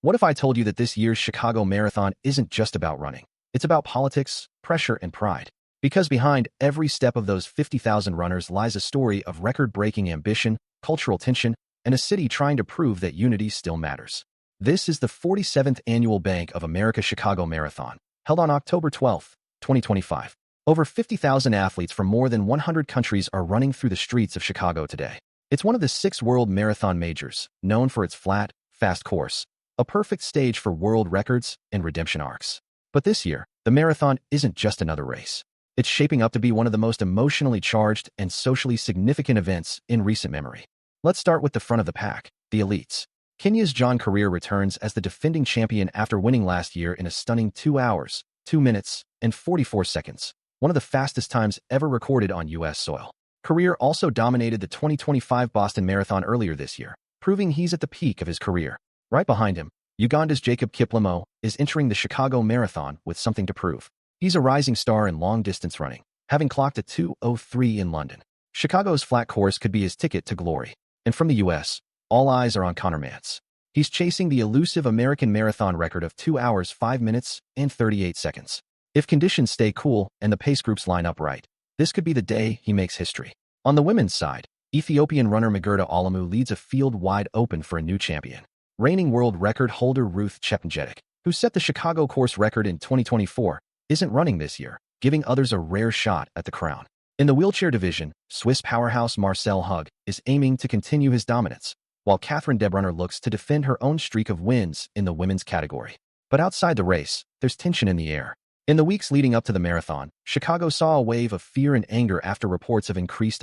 What if I told you that this year's Chicago Marathon isn't just about running? It's about politics, pressure, and pride. Because behind every step of those 50,000 runners lies a story of record-breaking ambition, cultural tension, and a city trying to prove that unity still matters. This is the 47th annual Bank of America Chicago Marathon, held on October 12, 2025. Over 50,000 athletes from more than 100 countries are running through the streets of Chicago today. It's one of the 6 world marathon majors, known for its flat, fast course, a perfect stage for world records and redemption arcs. But this year, the marathon isn't just another race. It's shaping up to be one of the most emotionally charged and socially significant events in recent memory. Let's start with the front of the pack, the elites. Kenya's John Korir returns as the defending champion after winning last year in a stunning 2 hours, 2 minutes, and 44 seconds, one of the fastest times ever recorded on U.S. soil. Korir also dominated the 2025 Boston Marathon earlier this year, proving he's at the peak of his career. Right behind him, Uganda's Jacob Kiplimo is entering the Chicago Marathon with something to prove. He's a rising star in long-distance running, having clocked a 2:03 in London. Chicago's flat course could be his ticket to glory. And from the U.S., all eyes are on Conor Mantz. He's chasing the elusive American marathon record of 2 hours, 5 minutes, and 38 seconds. If conditions stay cool and the pace groups line up right, this could be the day he makes history. On the women's side, Ethiopian runner Megurta Alamu leads a field wide open for a new champion. Reigning world record holder Ruth Chepngetic, who set the Chicago course record in 2024, isn't running this year, giving others a rare shot at the crown. In the wheelchair division, Swiss powerhouse Marcel Hug is aiming to continue his dominance, while Catherine Debrunner looks to defend her own streak of wins in the women's category. But outside the race, there's tension in the air. In the weeks leading up to the marathon, Chicago saw a wave of fear and anger after reports of increased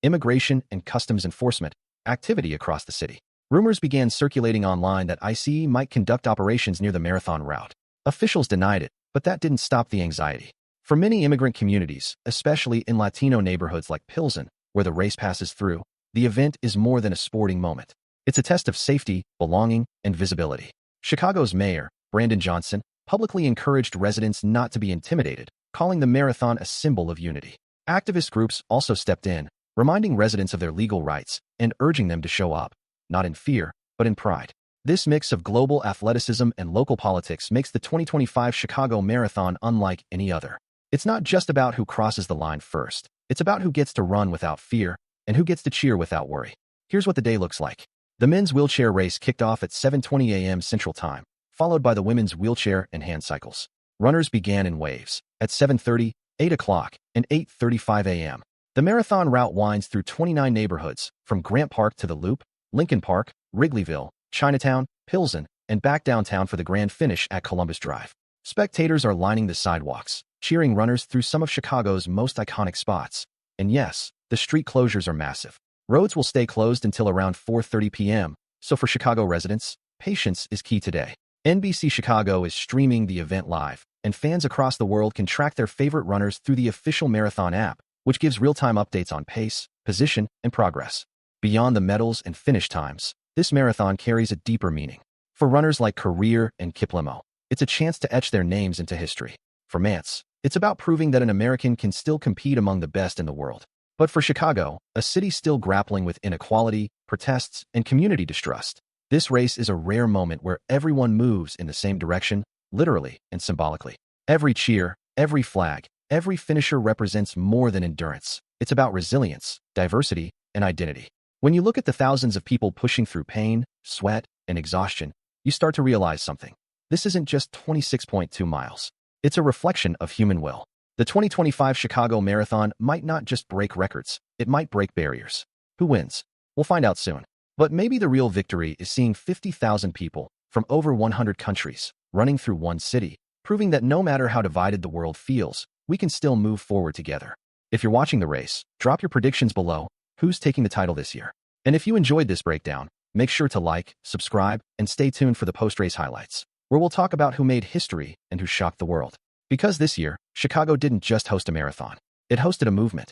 immigration and customs enforcement activity across the city. Rumors began circulating online that ICE might conduct operations near the marathon route. Officials denied it, but that didn't stop the anxiety. For many immigrant communities, especially in Latino neighborhoods like Pilsen, where the race passes through, the event is more than a sporting moment. It's a test of safety, belonging, and visibility. Chicago's mayor, Brandon Johnson, publicly encouraged residents not to be intimidated, calling the marathon a symbol of unity. Activist groups also stepped in, reminding residents of their legal rights and urging them to show up, not in fear, but in pride. This mix of global athleticism and local politics makes the 2025 Chicago Marathon unlike any other. It's not just about who crosses the line first. It's about who gets to run without fear and who gets to cheer without worry. Here's what the day looks like. The men's wheelchair race kicked off at 7:20 a.m. Central Time, followed by the women's wheelchair and hand cycles. Runners began in waves at 7:30, 8 o'clock, and 8:35 a.m. The marathon route winds through 29 neighborhoods, from Grant Park to the Loop, Lincoln Park, Wrigleyville, Chinatown, Pilsen, and back downtown for the grand finish at Columbus Drive. Spectators are lining the sidewalks, cheering runners through some of Chicago's most iconic spots. And yes, the street closures are massive. Roads will stay closed until around 4:30 p.m., so for Chicago residents, patience is key today. NBC Chicago is streaming the event live, and fans across the world can track their favorite runners through the official marathon app, which gives real-time updates on pace, position, and progress. Beyond the medals and finish times, this marathon carries a deeper meaning. For runners like Korir and Kiplimo, it's a chance to etch their names into history. For Mantz, it's about proving that an American can still compete among the best in the world. But for Chicago, a city still grappling with inequality, protests, and community distrust, this race is a rare moment where everyone moves in the same direction, literally and symbolically. Every cheer, every flag, every finisher represents more than endurance. It's about resilience, diversity, and identity. When you look at the thousands of people pushing through pain, sweat, and exhaustion, you start to realize something. This isn't just 26.2 miles. It's a reflection of human will. The 2025 Chicago Marathon might not just break records, it might break barriers. Who wins? We'll find out soon. But maybe the real victory is seeing 50,000 people from over 100 countries running through one city, proving that no matter how divided the world feels, we can still move forward together. If you're watching the race, drop your predictions below. Who's taking the title this year? And if you enjoyed this breakdown, make sure to like, subscribe, and stay tuned for the post-race highlights, where we'll talk about who made history and who shocked the world. Because this year, Chicago didn't just host a marathon. It hosted a movement.